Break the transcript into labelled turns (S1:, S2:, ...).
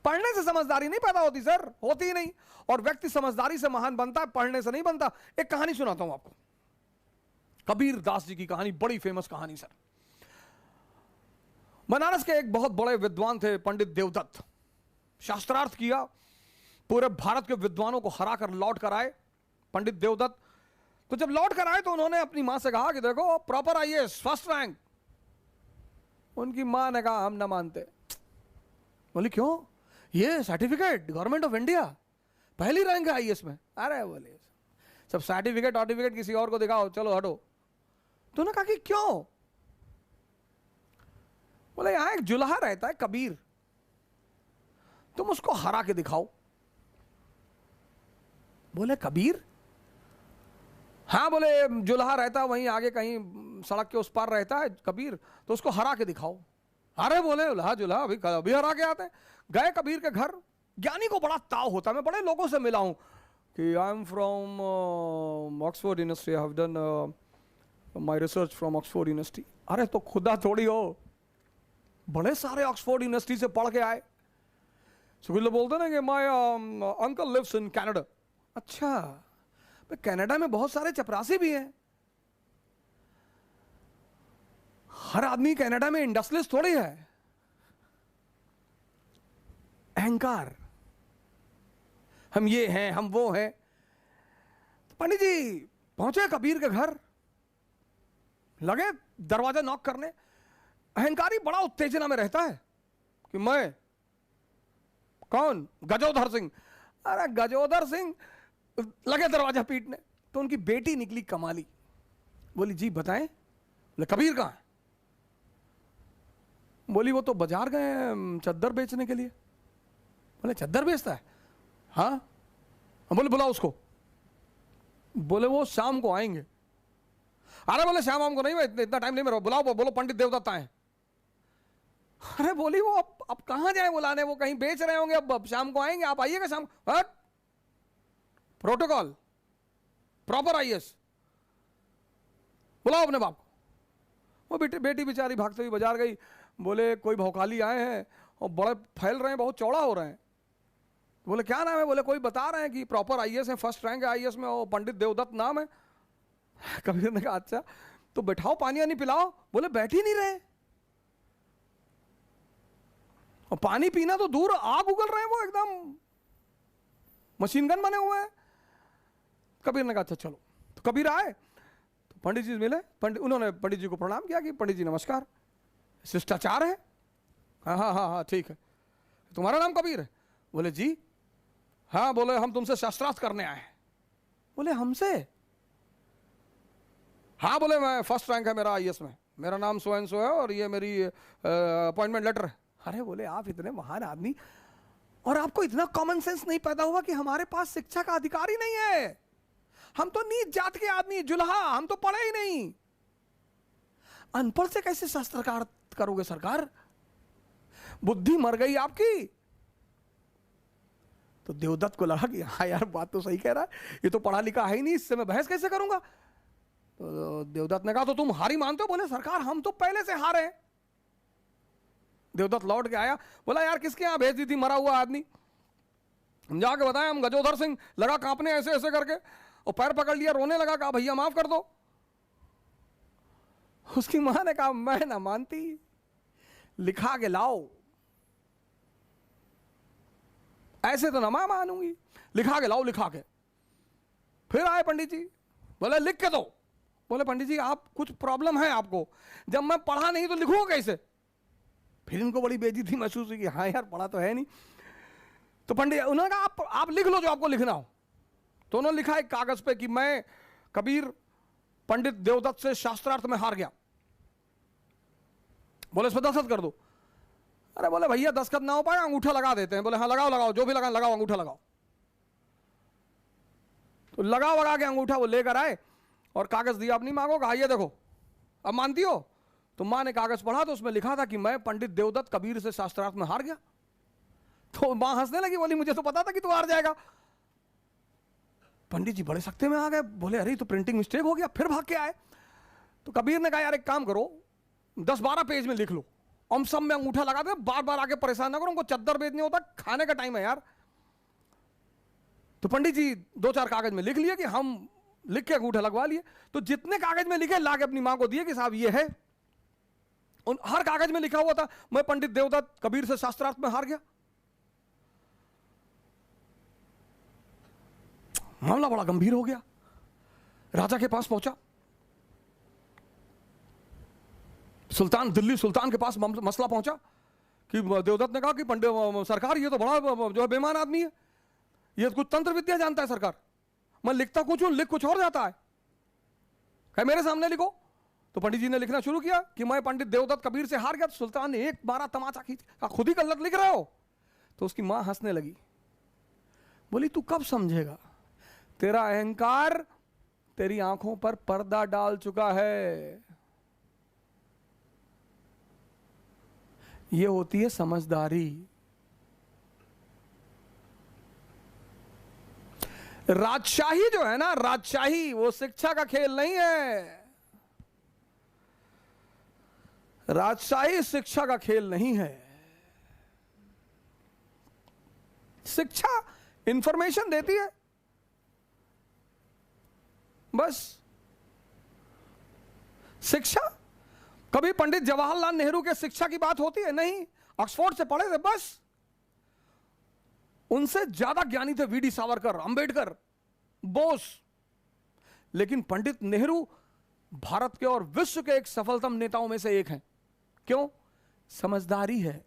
S1: पढ़ने से समझदारी नहीं पैदा होती सर, होती ही नहीं। और व्यक्ति समझदारी से महान बनता है, पढ़ने से नहीं बनता। एक कहानी सुनाता हूं आपको, कबीर दास जी की कहानी, बड़ी फेमस कहानी सर। बनारस के एक बहुत बड़े विद्वान थे पंडित देवदत्त। शास्त्रार्थ किया, पूरे भारत के विद्वानों को हरा कर लौट कर आए पंडित देवदत्त। तो जब लौट कर आए तो उन्होंने अपनी मां से कहा कि देखो प्रॉपर आईएएस फर्स्ट रैंक। उनकी मां ने कहा हम ना मानते। बोली क्यों? ये सर्टिफिकेट गवर्नमेंट ऑफ इंडिया, पहली रैंक है आईएएस में। अरे बोले सब सर्टिफिकेट किसी और को दिखाओ, चलो हटो। तो उन्होंने कहा कि क्यों? बोले यहां एक जुल्हा रहता है कबीर, तुम उसको हरा के दिखाओ। बोले कबीर? हाँ। बोले जुल्हा रहता है वहीं आगे कहीं सड़क के उस पार रहता है कबीर, तो उसको हरा के दिखाओ। अरे बोले जुल्हा अभी हरा के आते हैं। गए कबीर के घर। ज्ञानी को बड़ा ताव होता है, मैं बड़े लोगों से मिला हूं कि I am from Oxford university, I have done my research from Oxford university. अरे तो खुदा थोड़ी हो, बड़े सारे ऑक्सफोर्ड यूनिवर्सिटी से पढ़ के आए। कुछ लोग बोलते ना कि my uncle lives in Canada. अच्छा, कनाडा में बहुत सारे चपरासी भी हैं। हर आदमी कनाडा में इंडस्ट्रियलिस्ट थोड़ी है। अहंकार, हम ये हैं हम वो हैं। तो पंडित जी पहुंचे कबीर के घर, लगे दरवाजा नॉक करने। अहंकारी बड़ा उत्तेजना में रहता है कि मैं कौन? गजोधर सिंह। अरे गजोधर सिंह, लगे दरवाजा पीटने। तो उनकी बेटी निकली कमाली, बोली जी बताएं। बोले कबीर कहां है? बोली वो तो बाजार गए चद्दर बेचने के लिए। बोले चद्दर बेचता है? हाँ। बोले बुलाओ उसको। बोले वो शाम को आएंगे। अरे बोले शाम को नहीं, मैं इतना टाइम नहीं मेरा, बुलाओ, बोलो पंडित देवदत्त आए। अरे बोली वो अब कहां जाए बुलाने, वो कहीं बेच रहे होंगे, अब शाम को आएंगे, आप आइएगा शाम। हट, प्रोटोकॉल, प्रॉपर आईएएस, बुलाओ अपने बाप को। वो बेटी बेचारी भागते हुई बाजार गई। बोले कोई भौकाली आए हैं और बड़े फैल रहे हैं, बहुत चौड़ा हो रहे हैं। बोले क्या नाम है? बोले कोई बता रहे हैं कि प्रॉपर आईएएस है, फर्स्ट रैंक है आईएएस में, वो पंडित देवदत्त नाम है। कबीर ने कहा अच्छा तो बैठाओ, पानी वानी पिलाओ। बोले बैठ ही नहीं रहे, और पानी पीना तो दूर, आग उगल रहे हैं, वो एकदम मशीन गन बने हुए हैं। कबीर ने कहा अच्छा चलो। तो कबीर आए तो पंडित जी मिले। उन्होंने पंडित जी को प्रणाम किया कि पंडित जी नमस्कार, शिष्टाचार है। हाँ हाँ हाँ हाँ ठीक है। तुम्हारा नाम कबीर है? बोले जी। हाँ। बोले हम तुमसे शास्त्रार्थ करने आए हैं। बोले हमसे? हाँ। बोले मैं फर्स्ट रैंक है मेरा आईएएस में, मेरा नाम सो एंड सो है और ये मेरी अपॉइंटमेंट लेटर है। अरे बोले आप इतने महान आदमी और आपको इतना कॉमन सेंस नहीं पैदा हुआ कि हमारे पास शिक्षा का अधिकार ही नहीं है? हम तो नीच जात के आदमी, जुल्हा, हम तो पढ़े ही नहीं। अनपढ़ से कैसे शास्त्रकार करोगे सरकार? बुद्धि मर गई आपकी। तो देवदत्त को लगा कि हाँ यार बात तो सही कह रहा है, ये तो पढ़ा लिखा है ही नहीं, इससे मैं बहस कैसे करूंगा। तो देवदत्त ने कहा तो तुम हारी मानते हो? बोले सरकार हम तो पहले से हारे हैं। देवदत्त लौट के आया, बोला यार किसके यहां भेज दी थी मरा हुआ आदमी? हम जाके बताया हम गजोधर सिंह। लगा कांपने ऐसे ऐसे करके, और पैर पकड़ लिया, रोने लगा, कहा भैया माफ कर दो। उसकी मां ने कहा मैं ना मानती, लिखा के लाओ। ऐसे तो ना मैं मानूंगी, लिखा के लाओ, लिखा के। फिर आए पंडित जी, बोले लिख के दो। बोले पंडित जी आप कुछ प्रॉब्लम है आपको, जब मैं पढ़ा नहीं तो लिखूंगा कैसे? फिर इनको बड़ी बेइज्जती महसूस हुई कि हाँ यार पढ़ा तो है नहीं। तो पंडित उन्होंने कहा आप लिख लो जो आपको लिखना हो। तो उन्होंने लिखा एक कागज पे कि मैं कबीर पंडित देवदत्त से शास्त्रार्थ में हार गया। बोले इस पर दस्तखत कर दो। अरे बोले भैया दस्तखत ना हो पाए, अंगूठा लगा देते हैं। बोले हाँ लगाओ लगाओ, जो भी लगा लगाओ, अंगूठा लगाओ। तो लगा के अंगूठा वो लेकर आए और कागज दिया अपनी मां को, कहा ये देखो अब मानती हो? तो मां ने कागज पढ़ा तो उसमें लिखा था कि मैं पंडित देवदत्त कबीर से शास्त्रार्थ में हार गया। तो मां हंसने लगी, बोली मुझे तो पता था कि तू हार जाएगा। पंडित जी बड़े सख्ते में आ गए, बोले अरे तो प्रिंटिंग मिस्टेक हो गया। फिर भाग के आए। तो कबीर ने कहा यार एक काम करो, 10-12 पेज में लिख लो। हम सब में अंगूठा लगा दे, बार बार आके परेशान ना करो, उनको चद्दर बेचने होता, खाने का टाइम है यार। तो पंडित जी 2-4 कागज में लिख लिए कि हम लिख के अंगूठा लगवा लिए। तो जितने कागज में लिखे ला के अपनी मां को दिए कि साहब ये है। उन हर कागज में लिखा हुआ था मैं पंडित देवदत्त कबीर से शास्त्रार्थ में हार गया। मामला बड़ा गंभीर हो गया। राजा के पास पहुंचा, सुल्तान, दिल्ली सुल्तान के पास मसला पहुंचा कि देवदत्त ने कहा कि पंडित सरकार ये तो बड़ा जो है बेईमान आदमी है, ये कुछ तंत्र विद्या जानता है सरकार, मैं लिखता कुछ हूं लिख कुछ और जाता है, कहे मेरे सामने लिखो। तो पंडित जी ने लिखना शुरू किया कि मैं पंडित देवदत्त कबीर से हार गया। तो सुल्तान ने एक बारा तमाचा खींच, खुद ही गलत लिख रहे हो। तो उसकी मां हंसने लगी, बोली तू कब समझेगा, तेरा अहंकार तेरी आंखों पर पर्दा डाल चुका है। ये होती है समझदारी। राजशाही जो है ना, राजशाही वो शिक्षा का खेल नहीं है। राजशाही शिक्षा का खेल नहीं है। शिक्षा इंफॉर्मेशन देती है बस। शिक्षा, कभी पंडित जवाहरलाल नेहरू के शिक्षा की बात होती है? नहीं, ऑक्सफोर्ड से पढ़े थे बस। उनसे ज्यादा ज्ञानी थे वीडी सावरकर, अंबेडकर, बोस। लेकिन पंडित नेहरू भारत के और विश्व के एक सफलतम नेताओं में से एक हैं। क्यों? समझदारी है।